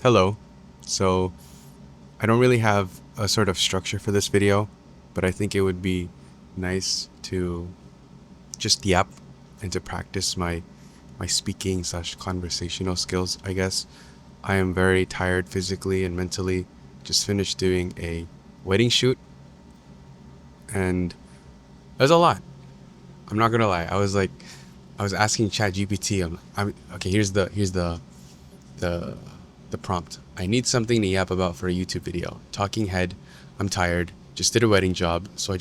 Hello. So, I don't really have a sort of structure for this video, but I think it would be nice to just yap and to practice my speaking slash conversational skills, I guess. I am very tired physically and mentally. Just finished doing a wedding shoot, and it was a lot. I'm not gonna lie. I was asking ChatGPT. I'm okay. The the prompt. I need something to yap about for a YouTube video. Talking head. I'm tired. Just did a wedding job, so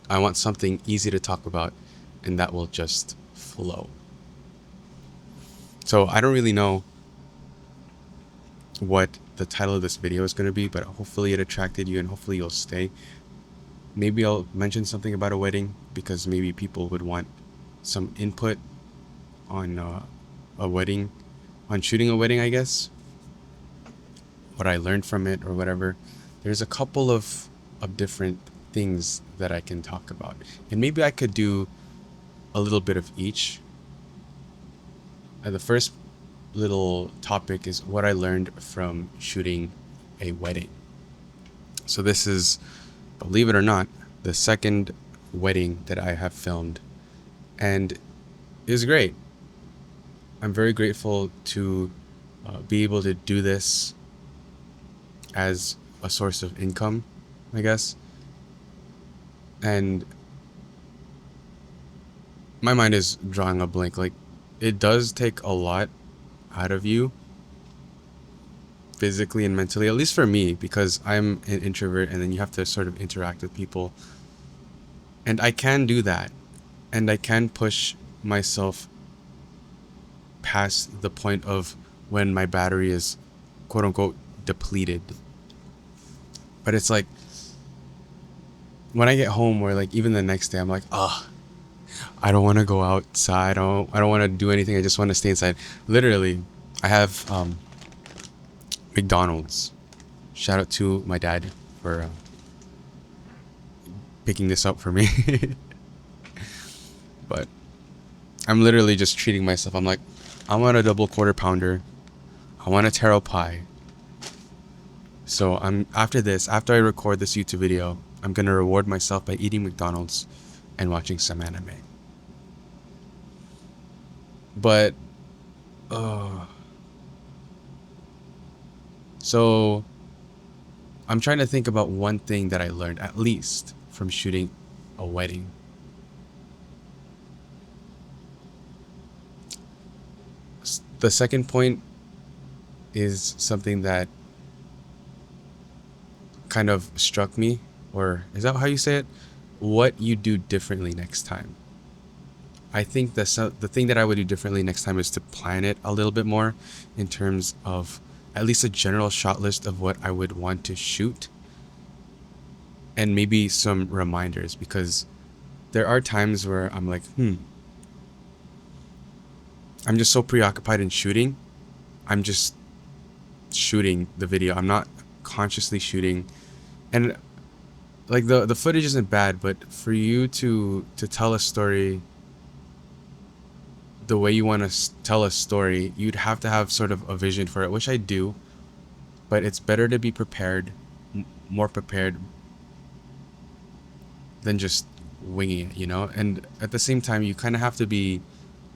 I want something easy to talk about, and that will just flow. So I don't really know what the title of this video is going to be, but hopefully it attracted you and hopefully you'll stay. Maybe I'll mention something about a wedding because maybe people would want some input on a wedding, on shooting a wedding, I guess. What I learned from it or whatever. There's a couple of different things that I can talk about. And maybe I could do a little bit of each. The first little topic is what I learned from shooting a wedding. So this is, believe it or not, the second wedding that I have filmed, and it was great. I'm very grateful to be able to do this as a source of income, I guess. And my mind is drawing a blank. Like, it does take a lot out of you physically and mentally, at least for me, because I'm an introvert and then you have to sort of interact with people. And I can do that. And I can push myself past the point of when my battery is quote unquote depleted. But it's like when I get home or like even the next day, I'm like, oh, I don't want to go outside. I don't want to do anything. I just want to stay inside. Literally, I have McDonald's. Shout out to my dad for picking this up for me. But I'm literally just treating myself. I'm like, I want a double quarter pounder. I want a taro pie. So I'm after this, after I record this YouTube video, I'm gonna reward myself by eating McDonald's and watching some anime. But uh so I'm trying to think about one thing that I learned at least from shooting a wedding. The second point is something that kind of struck me, or is that how you say it? What you do differently next time. I think the thing that I would do differently next time is to plan it a little bit more in terms of at least a general shot list of what I would want to shoot and maybe some reminders, because there are times where I'm like, I'm just so preoccupied in shooting. I'm just shooting the video. I'm not consciously shooting. And like the footage isn't bad, but for you to tell a story the way you want to tell a story, you'd have to have sort of a vision for it, which I do. But it's better to be prepared, more prepared than just winging it, you know? And at the same time, you kind of have to be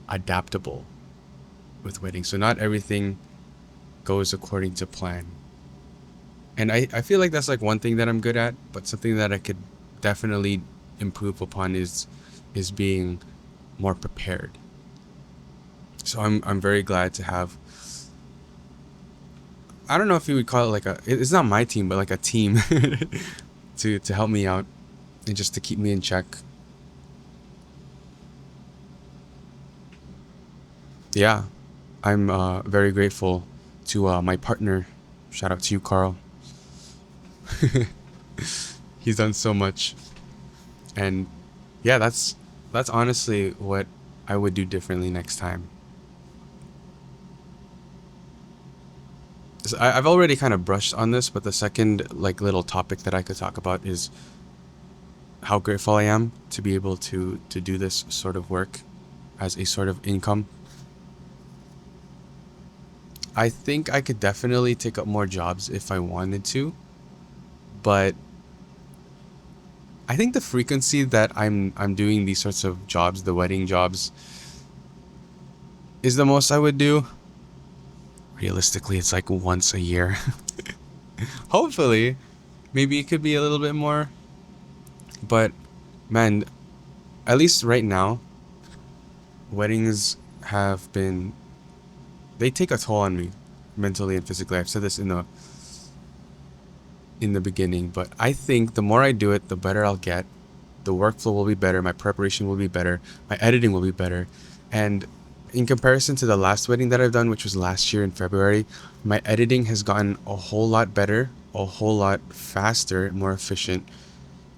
adaptable with weddings. So not everything goes according to plan. And I feel like that's like one thing that I'm good at, but something that I could definitely improve upon is being more prepared. So I'm very glad to have, I don't know if you would call it like it's not my team, but like a team to help me out and just to keep me in check. Yeah, I'm very grateful to my partner. Shout out to you, Carl. He's done so much. And yeah, that's honestly what I would do differently next time. So I've already kind of brushed on this, but the second like little topic that I could talk about is how grateful I am to be able to do this sort of work as a sort of income. I think I could definitely take up more jobs if I wanted to, but I think the frequency that I'm doing these sorts of jobs, the wedding jobs, is the most I would do. Realistically, it's like once a year. Hopefully, maybe it could be a little bit more, but man, at least right now, weddings have been, they take a toll on me mentally and physically. I've said this in the beginning, but I think the more I do it, the better I'll get. The workflow will be better, my preparation will be better, my editing will be better. And in comparison to the last wedding that I've done, which was last year in February, my editing has gotten a whole lot better, a whole lot faster, more efficient.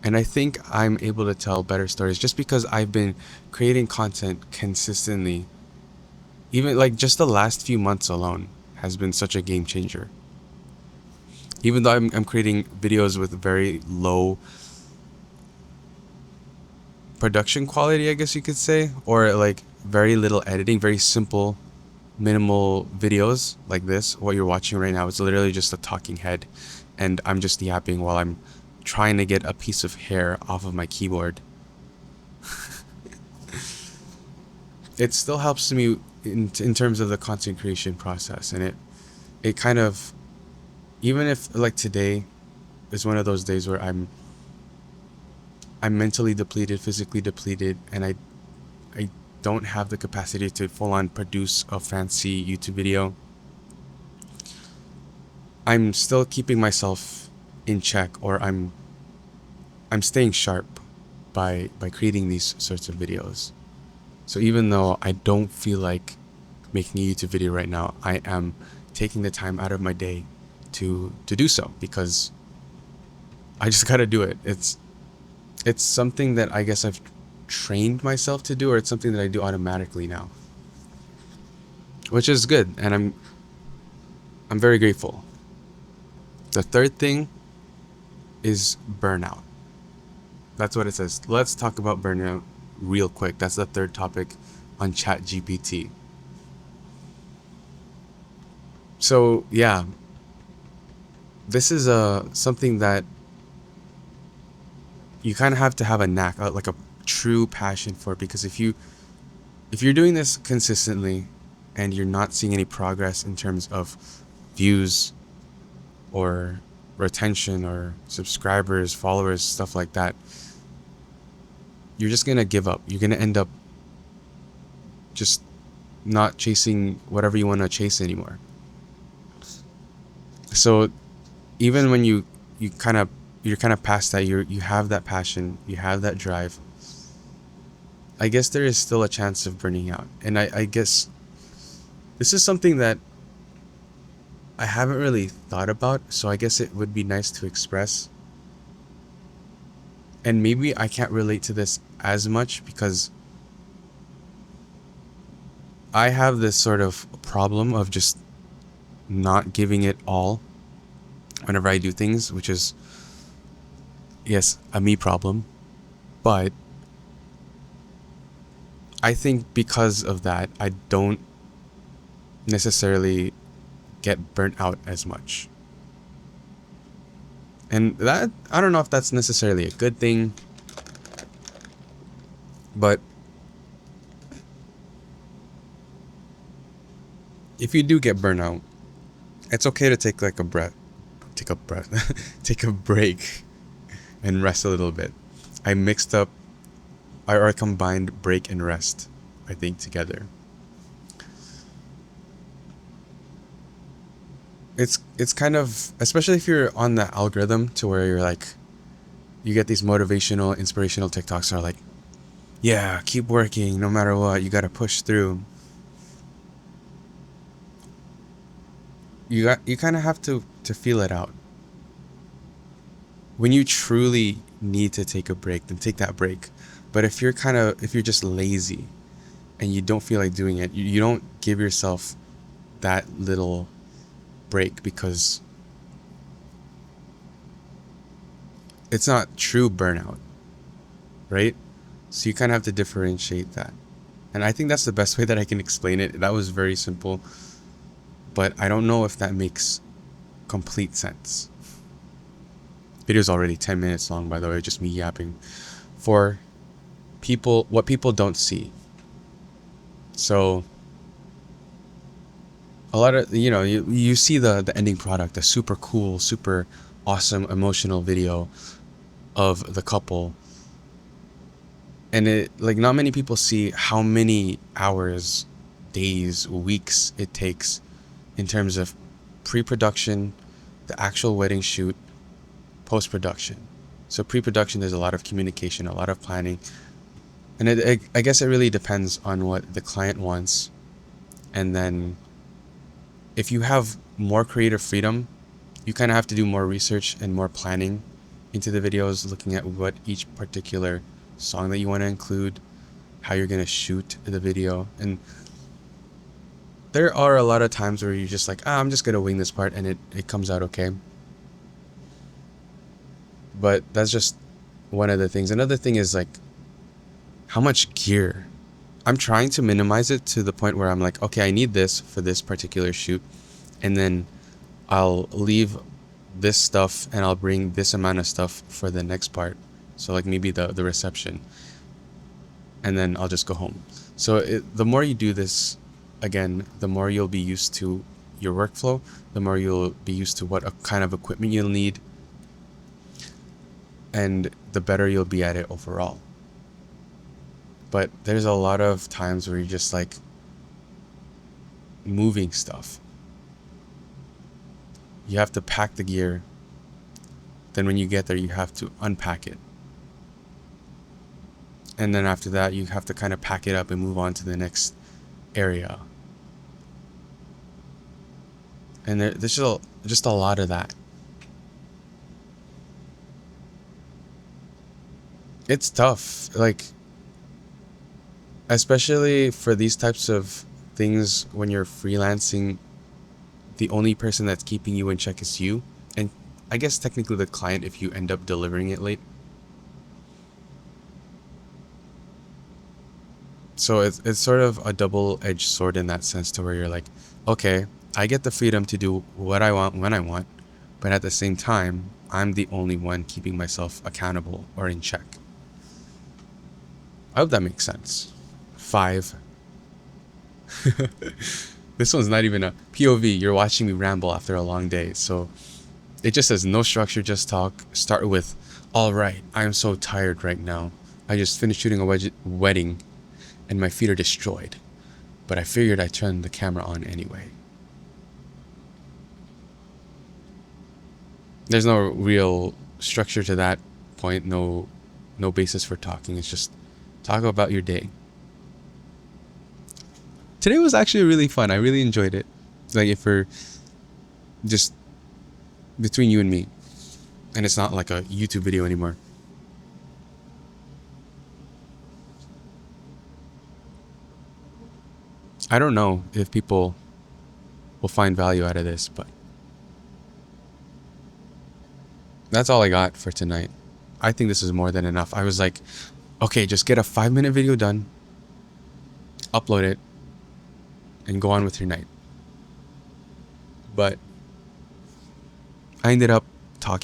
And I think I'm able to tell better stories just because I've been creating content consistently. Even like just the last few months alone has been such a game changer. Even though I'm creating videos with very low production quality, I guess you could say, or like very little editing, very simple, minimal videos like this. What you're watching right now is literally just a talking head, and I'm just yapping while I'm trying to get a piece of hair off of my keyboard. It still helps me in terms of the content creation process, and it kind of, even if like today is one of those days where I'm mentally depleted, physically depleted, and I don't have the capacity to full on produce a fancy YouTube video, I'm still keeping myself in check, or I'm staying sharp by creating these sorts of videos. So even though I don't feel like making a YouTube video right now, I am taking the time out of my day to do so, because I just gotta do it. It's something that I guess I've trained myself to do, or it's something that I do automatically now, which is good, and I'm very grateful. The third thing is burnout. That's what it says. Let's talk about burnout real quick. That's the third topic on ChatGPT. So yeah, this is something that you kind of have to have a knack, like a true passion for it, because if you're doing this consistently and you're not seeing any progress in terms of views or retention or subscribers, followers, stuff like that, you're just gonna give up. You're gonna end up just not chasing whatever you want to chase anymore. So even when you're kind of past that, you have that passion, you have that drive, I guess there is still a chance of burning out. And I guess this is something that I haven't really thought about, so I guess it would be nice to express. And maybe I can't relate to this as much because I have this sort of problem of just not giving it all whenever I do things, which is, yes, a me problem. But I think because of that, I don't necessarily get burnt out as much. And that, I don't know if that's necessarily a good thing, but if you do get burnout, it's okay to take like a breath, take a break and rest a little bit. I mixed up, I combined break and rest, I think, together. It's kind of, especially if you're on the algorithm to where you're like, you get these motivational, inspirational TikToks that are like, yeah, keep working no matter what, you gotta push through. You kind of have to feel it out. When you truly need to take a break, then take that break. But if you're just lazy and you don't feel like doing it, you don't give yourself that little break, because it's not true burnout, right? So you kind of have to differentiate that. And I think that's the best way that I can explain it. That was very simple, but I don't know if that makes complete sense. Video's already 10 minutes long, by the way, just me yapping. For people, what people don't see. So a lot of, you see the ending product, the super cool, super awesome emotional video of the couple, and it, like, not many people see how many hours, days, weeks it takes in terms of pre-production, the actual wedding shoot, post-production. So pre-production, there's a lot of communication, a lot of planning, and I guess it really depends on what the client wants. And then if you have more creative freedom, you kind of have to do more research and more planning into the videos, looking at what each particular song that you want to include, how you're going to shoot the video. And there are a lot of times where you're just like, I'm just going to wing this part, and it comes out okay. But that's just one of the things. Another thing is, like, how much gear. I'm trying to minimize it to the point where I'm like, okay, I need this for this particular shoot, and then I'll leave this stuff and I'll bring this amount of stuff for the next part. So like maybe the reception, and then I'll just go home. So the more you do this, again, the more you'll be used to your workflow, the more you'll be used to what kind of equipment you'll need, and the better you'll be at it overall. But there's a lot of times where you're just like moving stuff. You have to pack the gear. Then when you get there, you have to unpack it. And then after that, you have to kind of pack it up and move on to the next area. And there's just a lot of that. It's tough. Like, especially for these types of things, when you're freelancing, the only person that's keeping you in check is you, and I guess technically the client if you end up delivering it late. So it's sort of a double-edged sword in that sense, to where you're like, okay, I get the freedom to do what I want when I want, but at the same time, I'm the only one keeping myself accountable or in check. I hope that makes sense. 5. This one's not even a POV. You're watching me ramble after a long day. So it just says no structure, just talk. Start with, all right, I am so tired right now. I just finished shooting a wedding and my feet are destroyed. But I figured I'd turn the camera on anyway. There's no real structure to that point. No basis for talking. It's just talk about your day. Today was actually really fun. I really enjoyed it. Like, if we're just between you and me, and it's not like a YouTube video anymore. I don't know if people will find value out of this, but that's all I got for tonight. I think this is more than enough. I was like, okay, just get a 5-minute video done, upload it, and go on with your night. But I ended up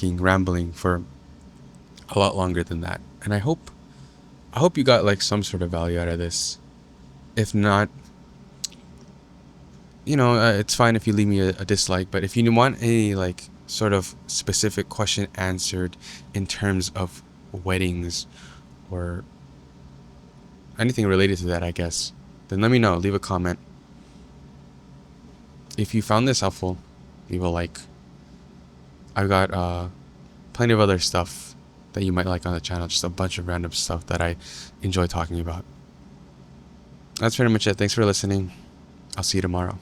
rambling for a lot longer than that. And I hope you got like some sort of value out of this. If not, it's fine if you leave me a dislike. But if you want any like sort of specific question answered in terms of weddings or anything related to that, I guess, then let me know. Leave a comment. If you found this helpful, leave a like. I've got plenty of other stuff that you might like on the channel. Just a bunch of random stuff that I enjoy talking about. That's pretty much it. Thanks for listening. I'll see you tomorrow.